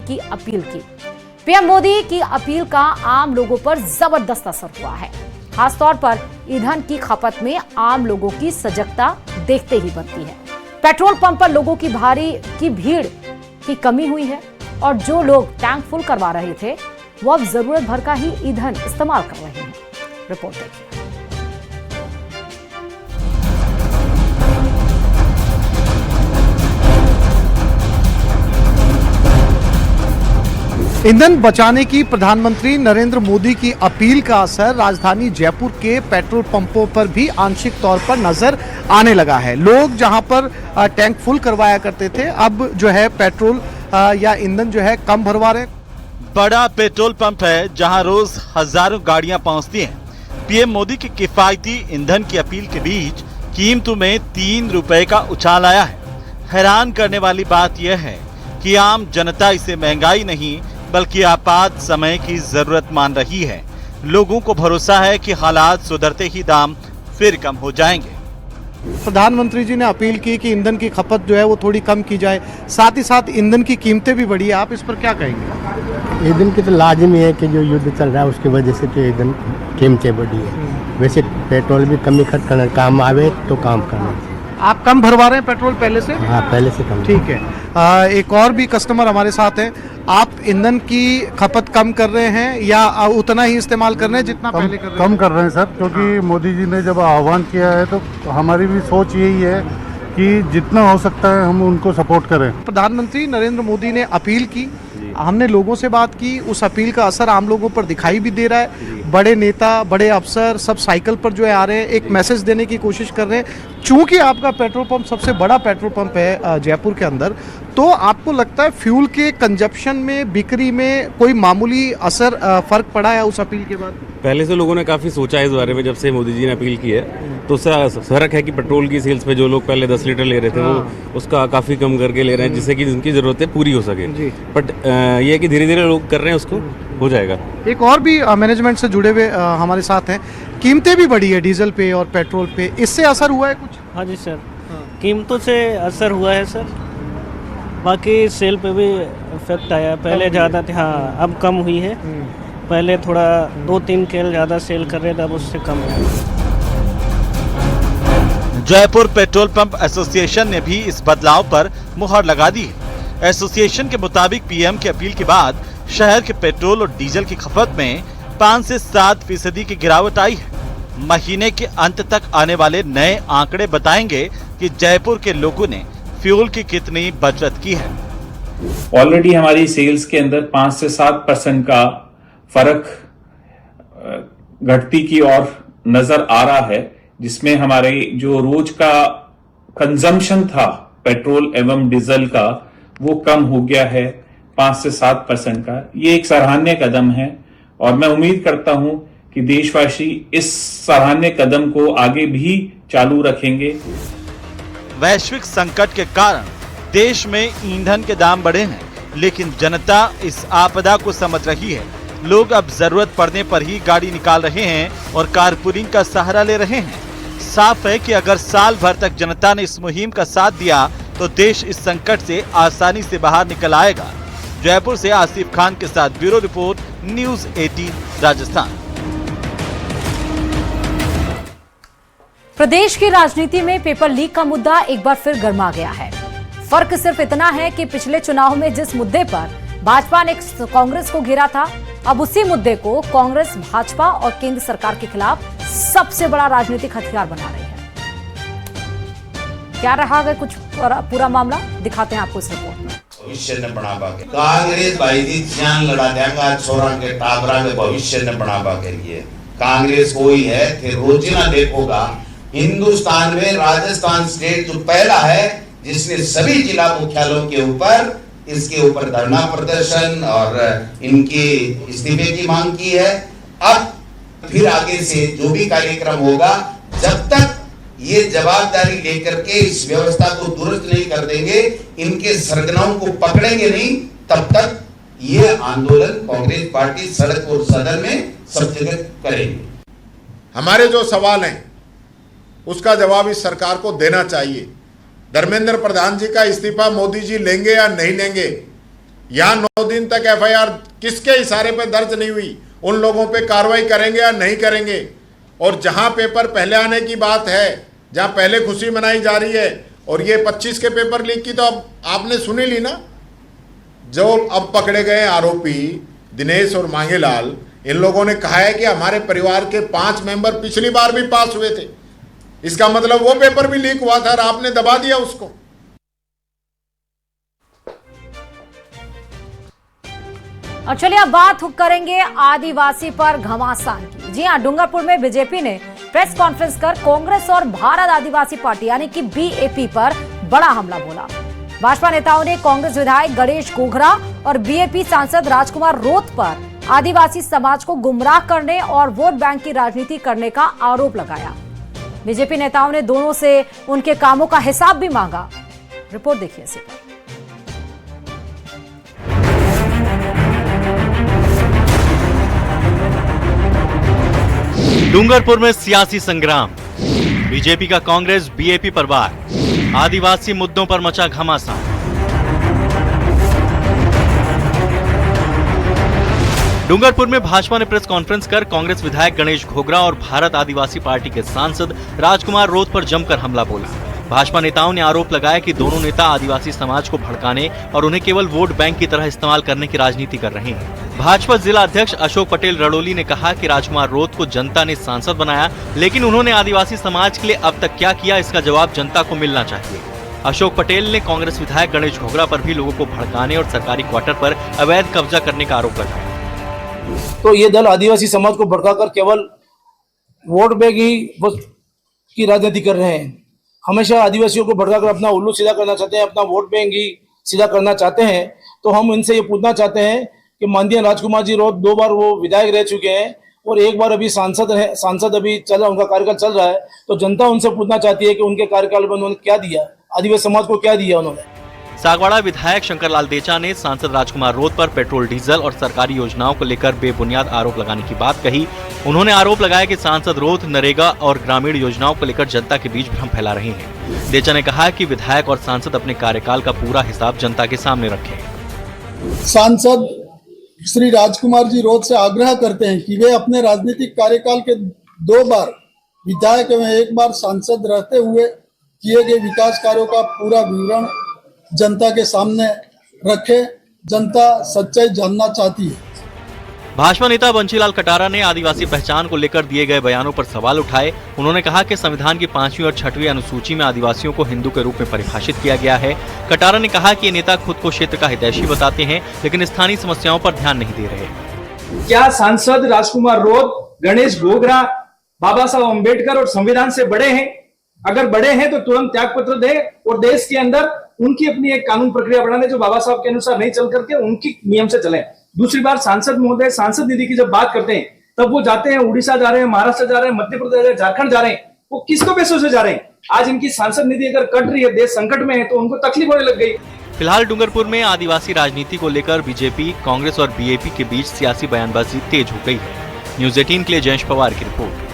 की अपील की। पीएम मोदी की अपील का आम लोगों पर जबरदस्त असर हुआ है। खासतौर पर ईंधन की खपत में आम लोगों की सजगता देखते ही बनती है। पेट्रोल पंप पर लोगों की भीड़ की कमी हुई है और जो लोग टैंक फुल करवा रहे थे वो अब जरूरत भर का ही ईंधन इस्तेमाल कर रहे हैं। रिपोर्ट देखिए। ईंधन बचाने की प्रधानमंत्री नरेंद्र मोदी की अपील का असर राजधानी जयपुर के पेट्रोल पंपों पर भी आंशिक तौर पर नजर आने लगा है। लोग जहां पर टैंक फुल करवाया करते थे, अब जो है पेट्रोल या ईंधन जो है कम भरवा रहे। बड़ा पेट्रोल पंप है जहां रोज हजारों गाड़ियां पहुंचती हैं। पीएम मोदी की किफायती ईंधन की अपील के बीच कीमतों में 3 रुपए का उछाल आया है। हैरान करने वाली बात यह है कि आम जनता इसे महंगाई नहीं बल्कि आपात समय की जरूरत मान रही है। लोगों को भरोसा है कि हालात सुधरते ही दाम फिर कम हो जाएंगे। प्रधानमंत्री जी ने अपील की कि ईंधन की खपत जो है वो थोड़ी कम की जाए, साथ ही साथ ईंधन की कीमतें भी बढ़ी है। आप इस पर क्या कहेंगे? ईंधन की तो लाजिमी है कि जो युद्ध चल रहा है उसकी वजह से तो ईंधन कीमतें बढ़ी है। वैसे पेट्रोल भी कम ही खर्च करना, काम आवे तो काम करना। आप कम भरवा रहे हैं पेट्रोल पहले से? हाँ, पहले से कम। ठीक है। एक और भी कस्टमर हमारे साथ हैं। आप ईंधन की खपत कम कर रहे हैं या उतना ही इस्तेमाल कर रहे हैं जितना पहले कर रहे हैं? कम कर रहे हैं सर, क्योंकि मोदी जी ने जब आह्वान किया है तो हमारी भी सोच यही है कि जितना हो सकता है हम उनको सपोर्ट करें। प्रधानमंत्री नरेंद्र मोदी ने अपील की, हमने लोगों से बात की, उस अपील का असर आम लोगों पर दिखाई भी दे रहा है। बड़े नेता, बड़े अफसर सब साइकिल पर जो है आ रहे हैं, एक मैसेज देने की कोशिश कर रहे हैं। चूंकि आपका पेट्रोल पंप सबसे बड़ा पेट्रोल पंप है जयपुर के अंदर, तो आपको लगता है फ्यूल के कंजप्शन में, बिक्री में कोई मामूली असर फर्क पड़ा है उस अपील के बाद? पहले से लोगों ने काफ़ी सोचा इस बारे में। जब से मोदी जी ने अपील की है तो उससे फर्क है कि पेट्रोल की सेल्स पे जो लोग पहले 10 लीटर ले रहे थे वो उसका काफ़ी कम करके ले रहे हैं, जिससे कि उनकी ज़रूरतें पूरी हो सके। बट ये है कि धीरे धीरे लोग कर रहे हैं, उसको हो जाएगा। एक और भी मैनेजमेंट से जुड़े हुए हमारे साथ हैं। कीमतें भी बढ़ी है डीजल पे और पेट्रोल पे, इससे असर हुआ है कुछ? हाँ जी सर, कीमतों से असर हुआ है सर। बाकी सेल पे भी इफेक्ट आया। पहले ज़्यादा थे, हाँ, अब कम हुई है। पहले थोड़ा 2-3 केल ज़्यादा सेल कर रहे थे, अब उससे कम है। जयपुर पेट्रोल पंप एसोसिएशन ने भी इस बदलाव पर मुहर लगा दी है। एसोसिएशन के मुताबिक पीएम की अपील के बाद शहर के पेट्रोल और डीजल की खपत में 5 से 7% की गिरावट आई है। महीने के अंत तक आने वाले नए आंकड़े बताएंगे कि जयपुर के लोगों ने फ्यूल की कितनी बचत की है। ऑलरेडी हमारी सेल्स के अंदर 5 से 7% का फर्क घटती की ओर नजर आ रहा है, जिसमें हमारे जो रोज का कंजम्पशन था पेट्रोल एवं डीजल का वो कम हो गया है 5 से 7% का। ये एक सराहनीय कदम है और मैं उम्मीद करता हूं कि देशवासी इस सराहनीय कदम को आगे भी चालू रखेंगे। वैश्विक संकट के कारण देश में ईंधन के दाम बढ़े हैं, लेकिन जनता इस आपदा को समझ रही है। लोग अब जरूरत पड़ने पर ही गाड़ी निकाल रहे हैं और कारपूलिंग का सहारा ले रहे हैं। साफ है कि अगर साल भर तक जनता ने इस मुहिम का साथ दिया तो देश इस संकट से आसानी से बाहर निकल आएगा। जयपुर से आसिफ खान के साथ ब्यूरो रिपोर्ट, न्यूज़ 18 राजस्थान। प्रदेश की राजनीति में पेपर लीक का मुद्दा एक बार फिर गर्मा गया है। फर्क सिर्फ इतना है कि पिछले चुनाव में जिस मुद्दे पर भाजपा ने कांग्रेस को घेरा था, अब उसी मुद्दे को कांग्रेस, भाजपा और केंद्र सरकार के खिलाफ सबसे बड़ा राजनीतिक हथियार बना रही है। क्या रहा है कुछ पूरा मामला, दिखाते हैं आपको इस रिपोर्ट में। भविष्य ने बनावा के कांग्रेस भाई जी जान लड़ा देंगा छोरा के टाबरा में भविष्य ने बनावा के लिए कांग्रेस कोई है थे रोजिना देखोगा। हिंदुस्तान में राजस्थान स्टेट जो पहला है जिसने सभी जिला मुख्यालयों के ऊपर इसके ऊपर धरना प्रदर्शन और इनके इस्तीफे की मांग की है। अब फिर आगे से जो भी कार्यक्रम होगा, जब तक ये जवाबदारी लेकर के इस व्यवस्था को दुरुस्त नहीं कर देंगे, इनके सरगनाओं को पकड़ेंगे नहीं, तब तक ये आंदोलन कांग्रेस पार्टी सड़क और सदन में सब जगह करेंगे। हमारे जो सवाल हैं उसका जवाब इस सरकार को देना चाहिए। धर्मेंद्र प्रधान जी का इस्तीफा मोदी जी लेंगे या नहीं लेंगे, यहाँ 9 दिन तक एफआईआर किसके इशारे पे दर्ज नहीं हुई, उन लोगों पे कार्रवाई करेंगे या नहीं करेंगे। और जहाँ पेपर पहले आने की बात है, जहाँ पहले खुशी मनाई जा रही है, और ये 25 के पेपर लीक की तो अब आपने सुनी ली ना। जो अब पकड़े गए आरोपी दिनेश और मांगेलाल, इन लोगों ने कहा है कि हमारे परिवार के 5 मेंबर पिछली बार भी पास हुए थे। इसका मतलब वो पेपर भी लीक हुआ था और आपने दबा दिया उसको। और चलिए अब बात करेंगे आदिवासी पर घमासान की। जी हां, डूंगरपुर में बीजेपी ने प्रेस कॉन्फ्रेंस कर कांग्रेस और भारत आदिवासी पार्टी यानी कि बीएपी पर बड़ा हमला बोला। भाजपा नेताओं ने कांग्रेस विधायक गणेश घोगरा और बीएपी सांसद राजकुमार रोत पर आदिवासी समाज को गुमराह करने और वोट बैंक की राजनीति करने का आरोप लगाया। बीजेपी नेताओं ने दोनों से उनके कामों का हिसाब भी मांगा। रिपोर्ट देखिए इसी पर। डूंगरपुर में सियासी संग्राम, बीजेपी का कांग्रेस बीएपी पर वार, आदिवासी मुद्दों पर मचा घमासान। डूंगरपुर में भाजपा ने प्रेस कॉन्फ्रेंस कर कांग्रेस विधायक गणेश घोगरा और भारत आदिवासी पार्टी के सांसद राजकुमार रोत पर जमकर हमला बोला। भाजपा नेताओं ने आरोप लगाया कि दोनों नेता आदिवासी समाज को भड़काने और उन्हें केवल वोट बैंक की तरह इस्तेमाल करने की राजनीति कर रहे हैं। भाजपा जिला अध्यक्ष अशोक पटेल रड़ोली ने कहा कि राजकुमार रोत को जनता ने सांसद बनाया, लेकिन उन्होंने आदिवासी समाज के लिए अब तक क्या किया, इसका जवाब जनता को मिलना चाहिए। अशोक पटेल ने कांग्रेस विधायक गणेश घोगरा पर भी लोगों को भड़काने और सरकारी क्वार्टर पर अवैध कब्जा करने का आरोप लगाया। तो ये दल आदिवासी समाज को भड़काकर केवल वोट बैंक ही की राजनीति कर रहे हैं। हमेशा आदिवासियों को भड़काकर अपना उल्लू सीधा करना चाहते हैं, अपना वोट बैंक ही सीधा करना चाहते हैं। तो हम इनसे ये पूछना चाहते हैं कि माननीय राजकुमार जी रोत 2 बार वो विधायक रह चुके हैं और 1 बार अभी सांसद अभी चल रहा, उनका कार्यकाल चल रहा है। तो जनता उनसे पूछना चाहती है कि उनके कार्यकाल में उन्होंने क्या दिया, आदिवासी समाज को क्या दिया उन्होंने। सागवाड़ा विधायक शंकरलाल देचा ने सांसद राजकुमार रोत पर पेट्रोल डीजल और सरकारी योजनाओं को लेकर बेबुनियाद आरोप लगाने की बात कही। उन्होंने आरोप लगाया कि सांसद रोत नरेगा और ग्रामीण योजनाओं को लेकर जनता के बीच भ्रम फैला रहे हैं। देचा ने कहा कि विधायक और सांसद अपने कार्यकाल का पूरा हिसाब जनता के सामने रखें। सांसद श्री राजकुमार जी रोत से आग्रह करते हैं कि वे अपने राजनीतिक कार्यकाल के 2 बार विधायक एवं 1 बार सांसद रहते हुए किए गए विकास कार्यों का पूरा विवरण जनता के सामने रखे। जनता सच्चाई जानना चाहती है। भाजपा नेता बंशीलाल कटारा ने आदिवासी पहचान को लेकर दिए गए बयानों पर सवाल उठाए। उन्होंने कहा कि संविधान की 5वीं और 6वीं अनुसूची में आदिवासियों को हिंदू के रूप में परिभाषित किया गया है। कटारा ने कहा कि ये नेता खुद को क्षेत्र का हितैषी बताते हैं, लेकिन स्थानीय समस्याओं पर ध्यान नहीं दे रहे। क्या सांसद राजकुमार रोत, गणेश घोगरा बाबा साहब अम्बेडकर और संविधान से बड़े हैं? अगर बड़े हैं तो तुरंत त्याग पत्र दे और देश के अंदर उनकी अपनी एक कानून प्रक्रिया बनाने जो बाबा साहब के अनुसार नहीं चल करके उनकी नियम से चलें। दूसरी बार सांसद महोदय सांसद निधि की जब बात करते हैं तब वो जाते हैं उड़ीसा जा रहे हैं, महाराष्ट्र जा रहे हैं, मध्य प्रदेश जा रहे हैं, झारखंड जा रहे हैं। वो किसको पैसों से जा रहे हैं? आज इनकी सांसद निधि अगर कट रही है, देश संकट में है, तो उनको तकलीफ होने लग गई। फिलहाल डूंगरपुर में आदिवासी राजनीति को लेकर बीजेपी, कांग्रेस और बीएपी के बीच सियासी बयानबाजी तेज हो गई है। न्यूज़ 18 के लिए जयेश पवार की रिपोर्ट।